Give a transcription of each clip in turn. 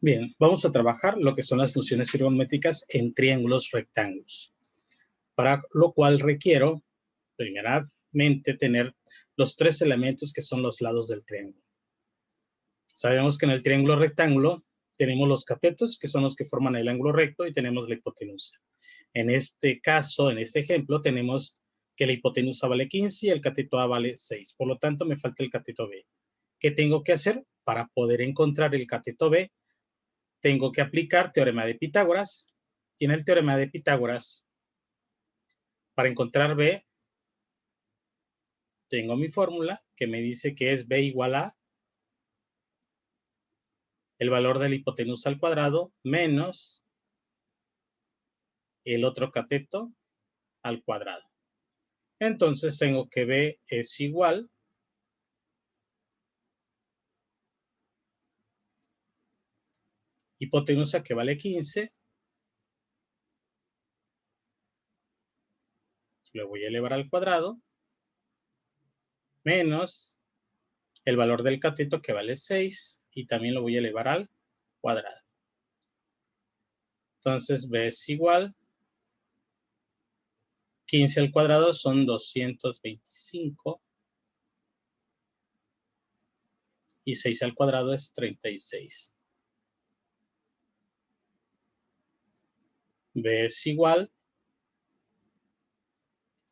Bien, vamos a trabajar lo que son las funciones trigonométricas en triángulos rectángulos, para lo cual requiero, primeramente, tener los tres elementos que son los lados del triángulo. Sabemos que en el triángulo rectángulo tenemos los catetos, que son los que forman el ángulo recto, y tenemos la hipotenusa. En este caso, en este ejemplo, tenemos que la hipotenusa vale 15 y el cateto A vale 6. Por lo tanto, me falta el cateto B. ¿Qué tengo que hacer? Para poder encontrar el cateto B, tengo que aplicar teorema de Pitágoras. Y en el teorema de Pitágoras, para encontrar B, tengo mi fórmula que me dice que es B igual a el valor de la hipotenusa al cuadrado menos el otro cateto al cuadrado. Entonces tengo que B es igual hipotenusa que vale 15, lo voy a elevar al cuadrado, menos el valor del cateto que vale 6 y también lo voy a elevar al cuadrado. Entonces B es igual 15 al cuadrado son 225 y 6 al cuadrado es 36. B es igual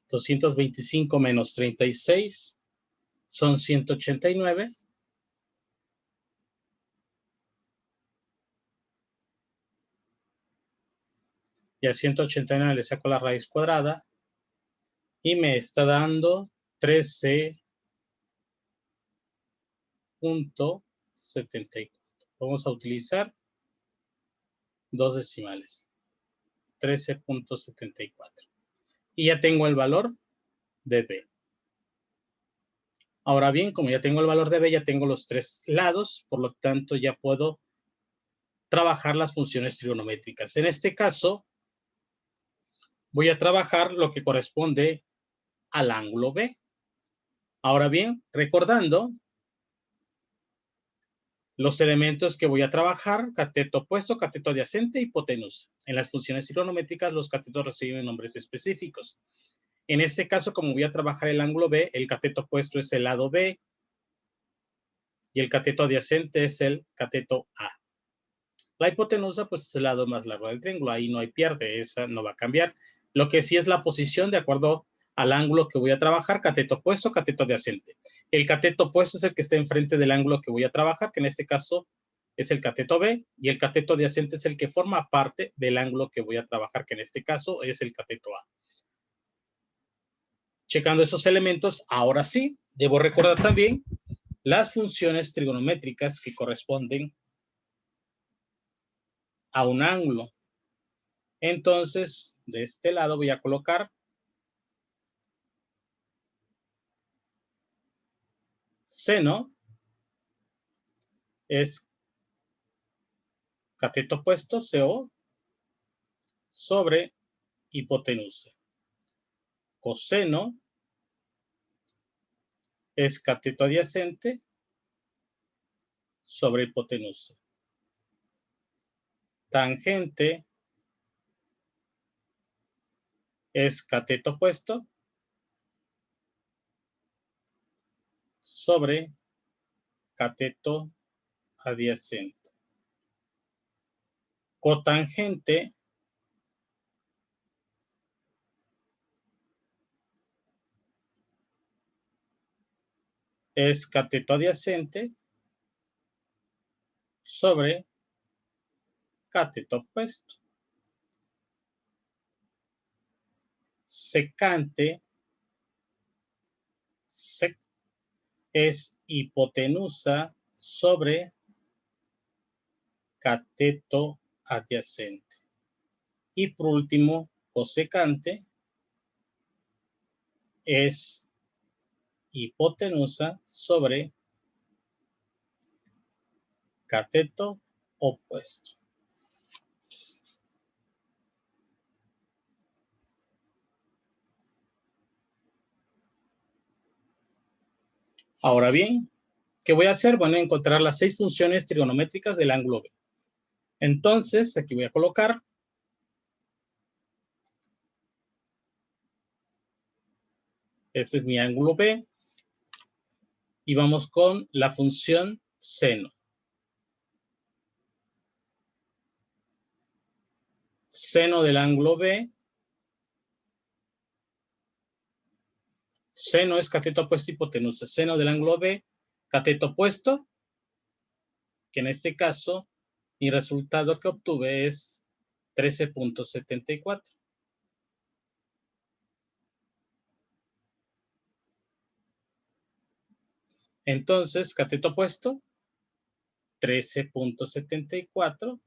225 menos 36 son 189. Y a 189 le saco la raíz cuadrada y me está dando 13.74. Vamos a utilizar dos decimales. 13.74. Y ya tengo el valor de B. Ahora bien, como ya tengo el valor de B, ya tengo los tres lados, por lo tanto ya puedo trabajar las funciones trigonométricas. En este caso, voy a trabajar lo que corresponde al ángulo B. Ahora bien, recordando los elementos que voy a trabajar: cateto opuesto, cateto adyacente, hipotenusa. En las funciones trigonométricas, los catetos reciben nombres específicos. En este caso, como voy a trabajar el ángulo B, el cateto opuesto es el lado B y el cateto adyacente es el cateto A. La hipotenusa, pues, es el lado más largo del triángulo. Ahí no hay pierde, esa no va a cambiar. Lo que sí es la posición de acuerdo al ángulo que voy a trabajar: cateto opuesto, cateto adyacente. El cateto opuesto es el que está enfrente del ángulo que voy a trabajar, que en este caso es el cateto B, y el cateto adyacente es el que forma parte del ángulo que voy a trabajar, que en este caso es el cateto A. Checando esos elementos, ahora sí, debo recordar también las funciones trigonométricas que corresponden a un ángulo. Entonces, de este lado voy a colocar seno es cateto opuesto, CO, sobre hipotenusa. Coseno es cateto adyacente sobre hipotenusa. Tangente es cateto opuesto sobre cateto adyacente. Cotangente es cateto adyacente sobre cateto opuesto. Secante es hipotenusa sobre cateto adyacente. Y por último, cosecante es hipotenusa sobre cateto opuesto. Ahora bien, ¿qué voy a hacer? Bueno, encontrar las 6 funciones trigonométricas del ángulo B. Entonces, aquí voy a colocar este es mi ángulo B y vamos con la función seno. Seno del ángulo B. Seno es cateto opuesto hipotenusa. Seno del ángulo B, cateto opuesto, que en este caso mi resultado que obtuve es 13.74. Entonces, cateto opuesto, 13.74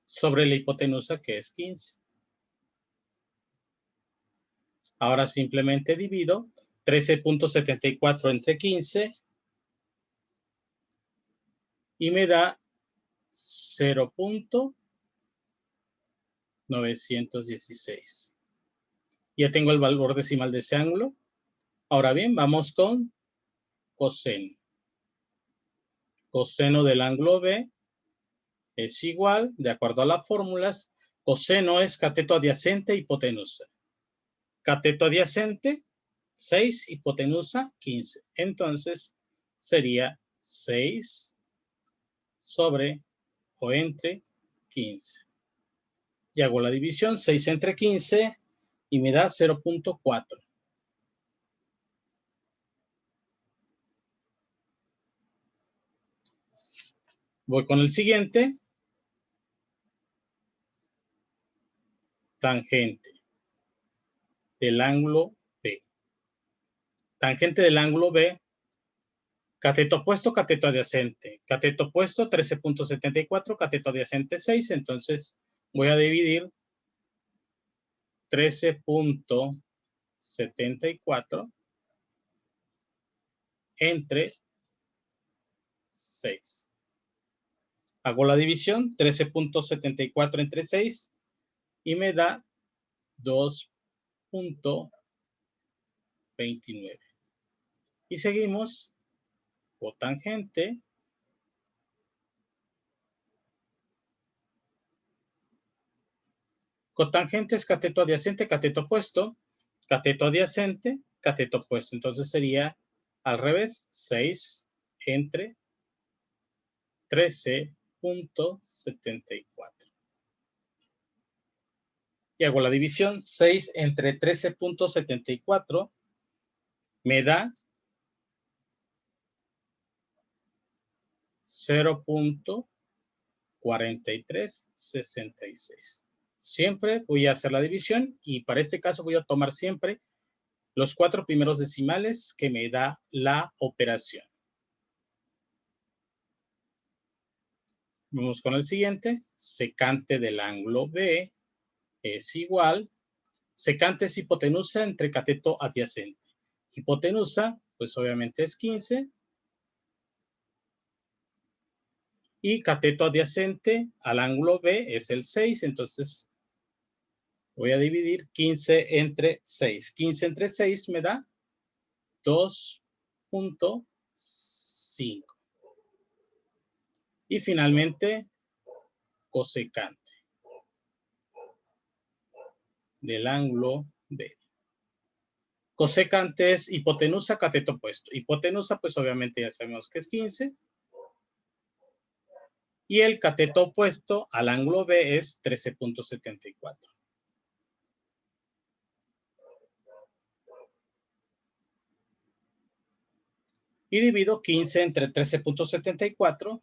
sobre la hipotenusa, que es 15. Ahora simplemente divido 13.74 entre 15 y me da 0.916. Ya tengo el valor decimal de ese ángulo. Ahora bien, vamos con coseno. Coseno del ángulo B es igual, de acuerdo a las fórmulas, coseno es cateto adyacente hipotenusa. Cateto adyacente, 6, hipotenusa, 15. Entonces, sería 6 sobre o entre 15. Y hago la división, 6 entre 15, y me da 0.4. Voy con el siguiente. Tangente del ángulo B. Tangente del ángulo B. Cateto opuesto, cateto adyacente. Cateto opuesto, 13.74, cateto adyacente, 6. Entonces, voy a dividir 13.74 entre 6. Hago la división, 13.74 entre 6, y me da 2.29. Y seguimos, cotangente es cateto adyacente, cateto opuesto, cateto adyacente, cateto opuesto. Entonces sería al revés, 6 entre 13.74. Y hago la división, 6 entre 13.74 me da 0.4366. Siempre voy a hacer la división y para este caso voy a tomar siempre los 4 primeros decimales que me da la operación. Vamos con el siguiente. Secante del ángulo B es igual. Secante es hipotenusa entre cateto adyacente. Hipotenusa, pues obviamente es 15. Y cateto adyacente al ángulo B es el 6. Entonces, voy a dividir 15 entre 6. 15 entre 6 me da 2.5. Y finalmente, cosecante del ángulo B. Cosecante es hipotenusa, cateto opuesto. Hipotenusa, pues obviamente ya sabemos que es 15. Y el cateto opuesto al ángulo B es 13.74. Y divido 15 entre 13.74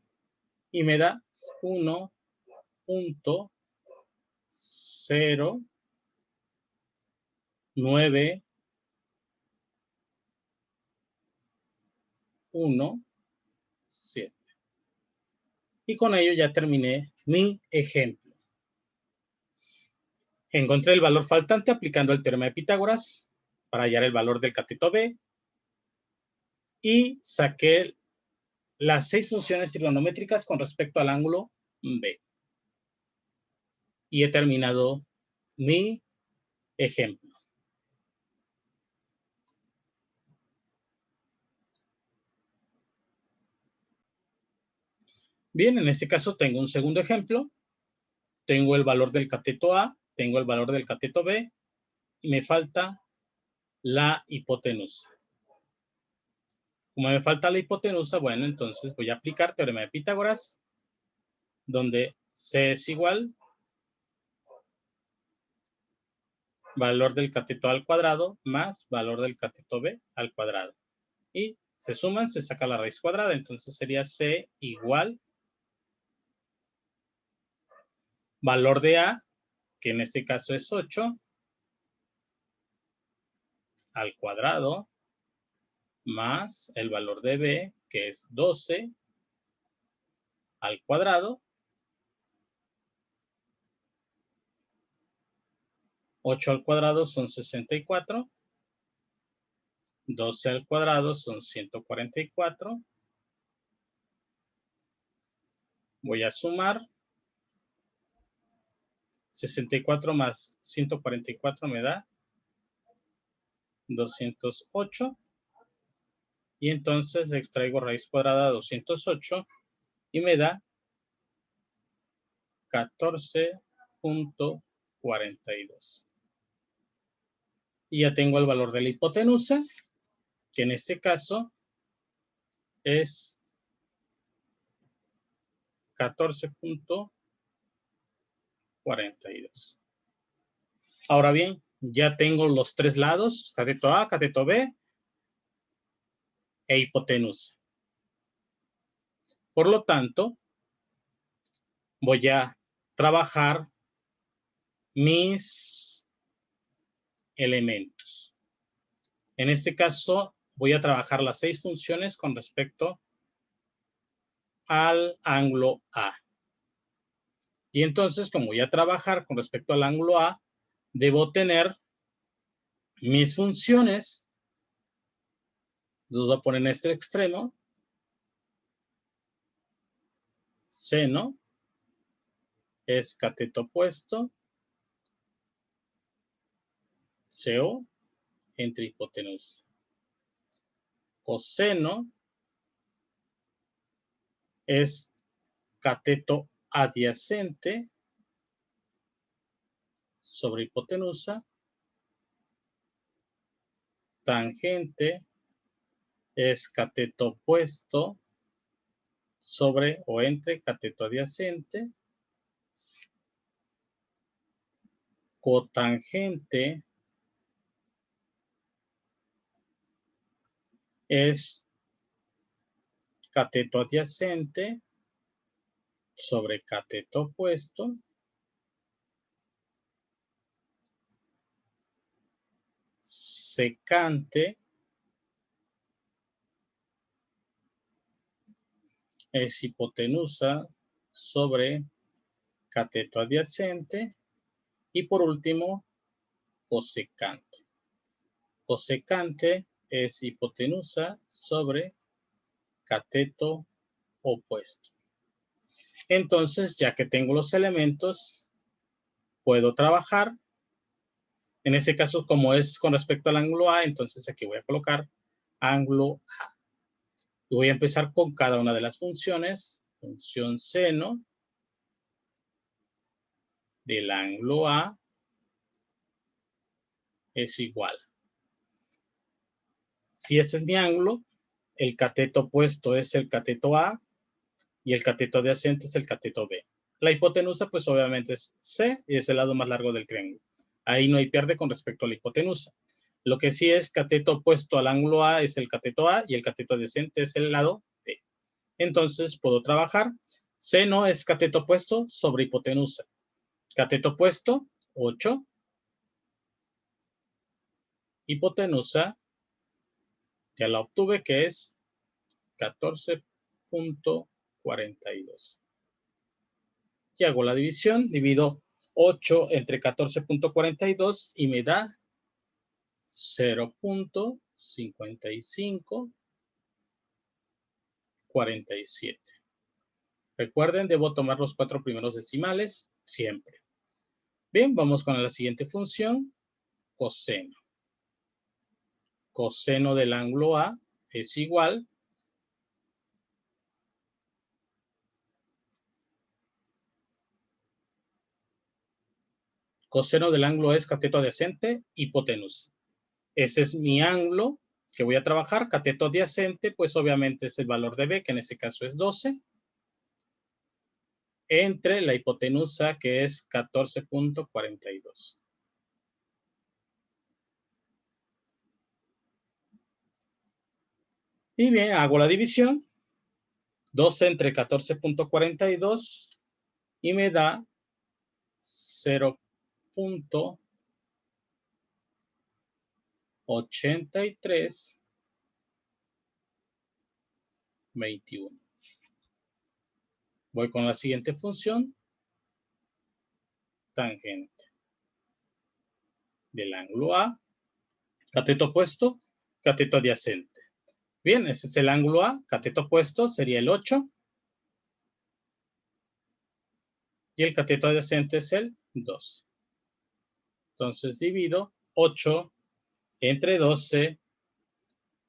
y me da 1.0917. Y con ello ya terminé mi ejemplo. Encontré el valor faltante aplicando el teorema de Pitágoras para hallar el valor del cateto B y saqué las 6 funciones trigonométricas con respecto al ángulo B. Y he terminado mi ejemplo. Bien, en este caso tengo un segundo ejemplo. Tengo el valor del cateto A, tengo el valor del cateto B y me falta la hipotenusa. Como me falta la hipotenusa, bueno, entonces voy a aplicar teorema de Pitágoras, donde C es igual valor del cateto A al cuadrado más valor del cateto B al cuadrado. Y se suman, se saca la raíz cuadrada, entonces sería C igual valor de A, que en este caso es 8, al cuadrado, más el valor de B, que es 12, al cuadrado. 8 al cuadrado son 64. 12 al cuadrado son 144. Voy a sumar. 64 más 144 me da 208. Y entonces le extraigo raíz cuadrada de 208 y me da 14.42. Y ya tengo el valor de la hipotenusa, que en este caso es 14.42. Ahora bien, ya tengo los tres lados, cateto A, cateto B e hipotenusa. Por lo tanto, voy a trabajar mis elementos. En este caso, voy a trabajar las 6 funciones con respecto al ángulo A. Y entonces, como voy a trabajar con respecto al ángulo A, debo tener mis funciones. Los voy a poner en este extremo. Seno es cateto opuesto, CO, entre hipotenusa. Coseno es cateto adyacente sobre hipotenusa. Tangente es cateto opuesto sobre o entre cateto adyacente. Cotangente es cateto adyacente sobre cateto opuesto. Secante es hipotenusa sobre cateto adyacente. Y por último, cosecante. Cosecante es hipotenusa sobre cateto opuesto. Entonces, ya que tengo los elementos, puedo trabajar. En ese caso, como es con respecto al ángulo A, entonces aquí voy a colocar ángulo A. Y voy a empezar con cada una de las funciones. Función seno del ángulo A es igual. Si este es mi ángulo, el cateto opuesto es el cateto A y el cateto adyacente es el cateto B. La hipotenusa, pues obviamente es C y es el lado más largo del triángulo. Ahí no hay pierde con respecto a la hipotenusa. Lo que sí es cateto opuesto al ángulo A es el cateto A y el cateto adyacente es el lado B. Entonces puedo trabajar. Seno es cateto opuesto sobre hipotenusa. Cateto opuesto, 8. Hipotenusa, ya la obtuve, que es 14.42. Y hago la división, divido 8 entre 14.42 y me da 0.5547. Recuerden, debo tomar los 4 primeros decimales siempre. Bien, vamos con la siguiente función, coseno. Coseno del ángulo A es igual Coseno del ángulo es cateto adyacente, hipotenusa. Ese es mi ángulo que voy a trabajar. Cateto adyacente, pues obviamente es el valor de B, que en este caso es 12, entre la hipotenusa, que es 14.42. Y bien, hago la división. 12 entre 14.42 y me da 0.8321. Voy con la siguiente función. Tangente del ángulo A. Cateto opuesto, cateto adyacente. Bien, ese es el ángulo A. Cateto opuesto sería el 8. Y el cateto adyacente es el 2. Entonces divido 8 entre 12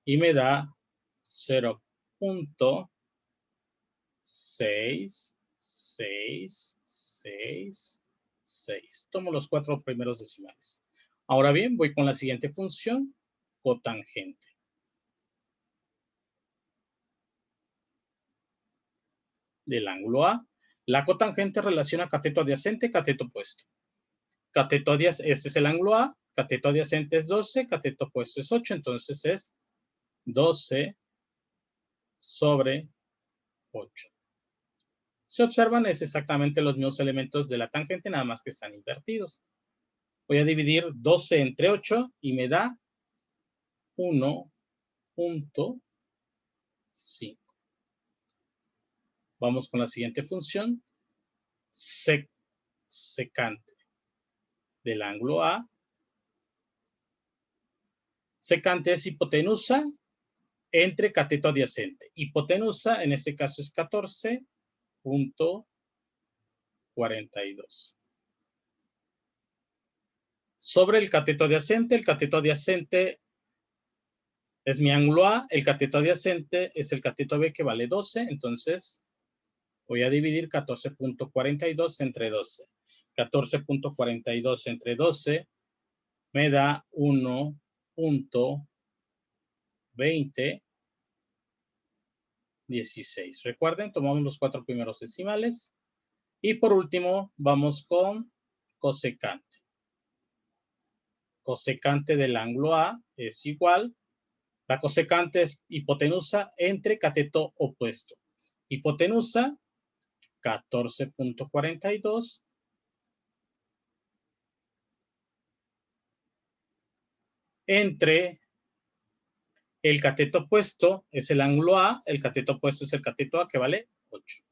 y me da 0.6666. Tomo los 4 primeros decimales. Ahora bien, voy con la siguiente función, cotangente. Del ángulo A. La cotangente relaciona cateto adyacente, cateto opuesto. Cateto adyacente, este es el ángulo A, cateto adyacente es 12, cateto opuesto es 8, entonces es 12 sobre 8. Se observan, es exactamente los mismos elementos de la tangente, nada más que están invertidos. Voy a dividir 12 entre 8 y me da 1.5. Vamos con la siguiente función, secante del ángulo A. Secante es hipotenusa entre cateto adyacente. Hipotenusa, en este caso es 14.42. Sobre el cateto adyacente es mi ángulo A, el cateto adyacente es el cateto B, que vale 12, entonces voy a dividir 14.42 entre 12. 14.42 entre 12 me da 1.2016. Recuerden, tomamos los 4 primeros decimales. Y por último, vamos con cosecante. Cosecante del ángulo A es igual. La cosecante es hipotenusa entre cateto opuesto. Hipotenusa, 14.42 entre el cateto opuesto, es el ángulo A, el cateto opuesto es el cateto A, que vale 8.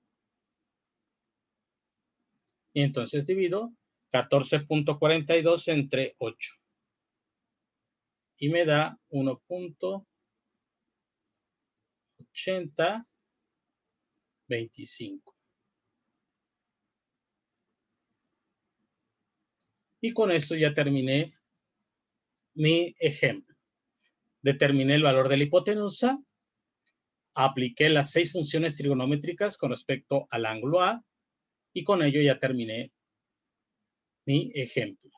Y entonces divido 14.42 entre 8. Y me da 1.8025. Y con esto ya terminé mi ejemplo. Determiné el valor de la hipotenusa, apliqué las 6 funciones trigonométricas con respecto al ángulo A y con ello ya terminé mi ejemplo.